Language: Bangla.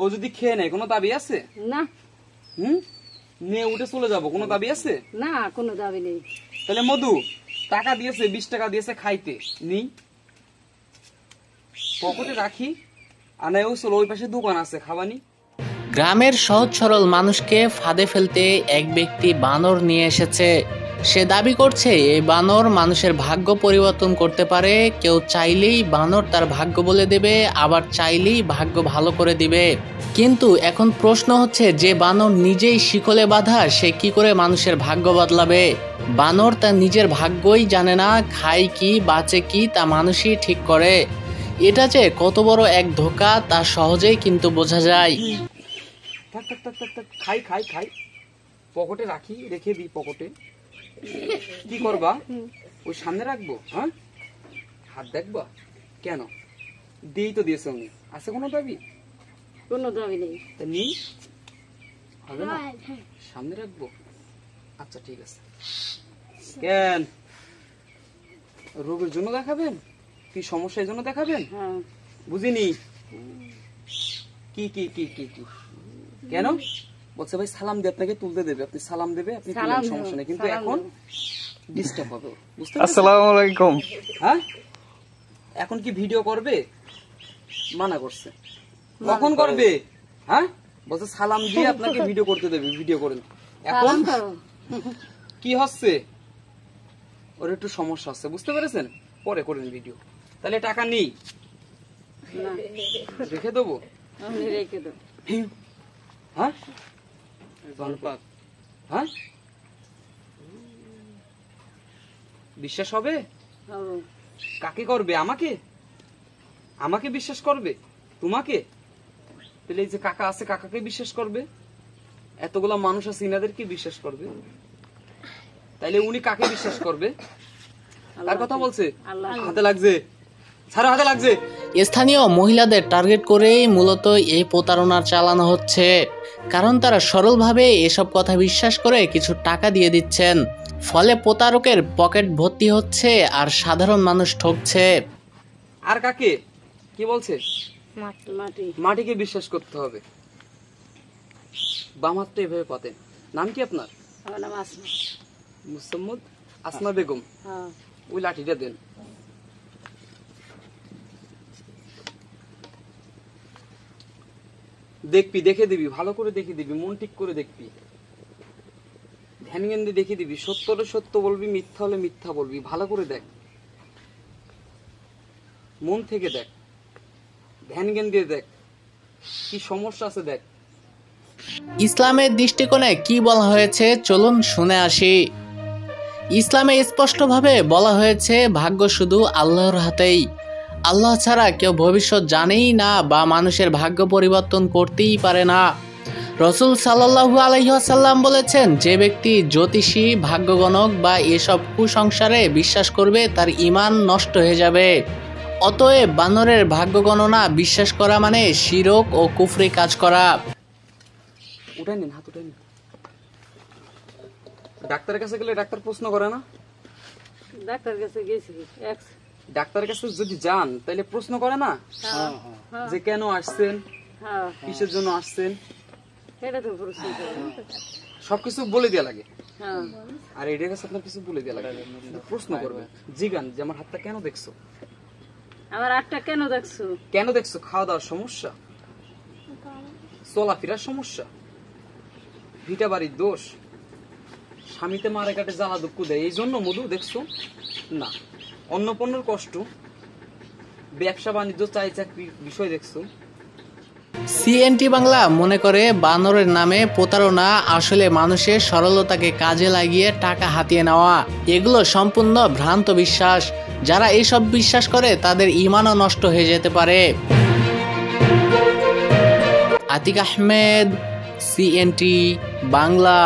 ও যদি খেয়ে নেয় কোনো দাবি আছে? না। নিয়ে উঠে চলে যাবো, কোনো দাবি আছে? না, কোনো দাবি নেই। তাহলে মধু টাকা দিয়েছে, 20 টাকা দিয়েছে খাইতে, নি পকেটে রাখি, আর ওই পাশে দোকান আছে খাবানি। গ্রামের সহজ সরল মানুষকে ফাঁদে ফেলতে এক ব্যক্তি বানর নিয়ে এসেছে। সে দাবি করছে এই বানর মানুষের ভাগ্য পরিবর্তন করতে পারে। কেউ চাইলেই বানর তার ভাগ্য বলে দেবে, আবার চাইলেই ভাগ্য ভালো করে দিবে। কিন্তু এখন প্রশ্ন হচ্ছে, যে বানর নিজেই শিকলে বাঁধা, সে কি করে মানুষের ভাগ্য বদলাবে? বানর তার নিজের ভাগ্যই জানে না, খায় কি বাঁচে কি তা মানুষই ঠিক করে। এটা যে কত বড় এক ধোঁকা তা সহজেই কিন্তু বোঝা যায়। থাক থাক থাক থাক থাক, খাই খাই খাই, পকেটে রাখি, রেখে দিই পকেটে। কি করবা? ওই সামনে রাখবো? হ্যাঁ, হাত দেখবা কেন? দিয়েই তো দিয়েছে উনি, আছে কোনো দাবি? কোনো দাবি নেই। তা নেই, হবে না, সামনে রাখবো। আচ্ছা ঠিক আছে। কেন, রোগের জন্য দেখাবেন? কি সমস্যার জন্য দেখাবেন? হ্যাঁ। বুঝিনি, কি কি কি কি কি কেন? বলছে ভাই সালাম দিয়ে আপনাকে তুলতে দেবে, আপনি সালাম দেবে, আপনি তুলবেন, সমস্যা নেই, কিন্তু এখন ডিস্টার্ব হবে। বুঝতে পারছেন? আসসালামু আলাইকুম। হ্যাঁ, এখন কি ভিডিও করবে? মানা করছে। কখন করবে? হ্যাঁ, বলছে সালাম দিয়ে আপনাকে ভিডিও করতে দেবে, ভিডিও করেন। এখন কি হচ্ছে? ওর একটু সমস্যা হচ্ছে, বুঝতে পেরেছেন? পরে করেন ভিডিও। তাহলে টাকা নেই, রেখে দেবো। রেখে দেবো। হ্যাঁ, হ্যাঁ, বিশ্বাস হবে? কাকে করবে? আমাকে? আমাকে বিশ্বাস করবে? তোমাকে? তাহলে এই যে কাকা আছে, কাকাকে বিশ্বাস করবে? এতগুলা মানুষ আছে, ইনাদেরকে বিশ্বাস করবে? তাইলে উনি কাকে বিশ্বাস করবে? তার কথা বলছে। হাতে লাগছে, ছাড়া, হাতে লাগছে। স্থানীয় মহিলাদের টার্গেট করেই মূলত এই প্রতারণা চালানো হচ্ছে, কারণ তারা সরলভাবে এসব কথা বিশ্বাস করে কিছু টাকা দিয়ে দিচ্ছেন। ফলে প্রতারকের পকেট ভর্তি হচ্ছে আর সাধারণ মানুষ ঠকছে। আর কাকে কি বলছে? মাটি। মাটিকে বিশ্বাস করতে হবে। বাম হাতটা এভাবে পাতেন। নাম কি আপনার? আমার নাম আসমা। মুসাম্মদ আসমা বেগম। হ্যাঁ। ওই লাঠিটা দেন। দেখবি, দেখে দিবি, ভালো করে দেখে দিবি, মন ঠিক করে দেখবি, ধ্যান জ্ঞান দিয়ে দেখে দিবি। সত্য হলে সত্য বলবি, মিথ্যা হলে মিথ্যা বলবি। ভালো করে দেখ, মন থেকে দেখ, ধ্যান জ্ঞান দিয়ে দেখ, কি সমস্যা আছে দেখ। ইসলামের দৃষ্টিকোণে কি বলা হয়েছে চলুন শুনে আসি। ইসলামে স্পষ্টভাবে বলা হয়েছে ভাগ্য শুধু আল্লাহর হাতেই। আল্লাহ ছাড়া কেউ ভবিষ্যৎ জানেই না বা মানুষের ভাগ্য পরিবর্তন করতেই পারে না। রাসূল সাল্লাল্লাহু আলাইহি ওয়াসাল্লাম বলেছেন, যে ব্যক্তি জ্যোতিষী, ভাগ্যগণক বা এসব কুসংস্কারে বিশ্বাস করবে তার ঈমান নষ্ট হয়ে যাবে। অতএব বানরের ভাগ্য গণনা বিশ্বাস করা মানে শিরক ও কুফরি কাজ করা। উঠাই নিন, হাত উঠাই নিন। ডাক্তারের কাছে গেলে ডাক্তার প্রশ্ন করে না? ডাক্তার কাছে গেছি, ডাক্তারের কাছে যদি যান তাহলে প্রশ্ন করে না যে কেন আসছেন, কিসের জন্য আসছেন? এটা তো প্রশ্ন করে। সবকিছু বলে দেওয়া লাগে। আর এটার কাছে আপনার কিছু বলে দেওয়া লাগে, প্রশ্ন করবে, জিগান যে আমার হাতটা কেন দেখছো, আমার হাতটা কেন দেখছো, কেন দেখছো? খাওয়া দাওয়ার সমস্যা, চলাফেরার সমস্যা, ভিটা বাড়ির দোষ, স্বামীতে মারে কাটে জ্বালা দুঃখ দেয় এই জন্য মধু দেখছো না, অন্য পণ্যের কষ্ট, ব্যবসা বাণিজ্য, চাই চাকরির বিষয় দেখছো। সিএনটি বাংলা মনে করে বানরের নামে প্রতারণা আসলে মানুষের সরলতাকে কাজে লাগিয়ে টাকা হাতিয়ে নেওয়া। এগুলো সম্পূর্ণ ভ্রান্ত বিশ্বাস। যারা এইসব বিশ্বাস করে তাদের ঈমানও নষ্ট হয়ে যেতে পারে। আতিক আহমেদ, সিএনটি বাংলা।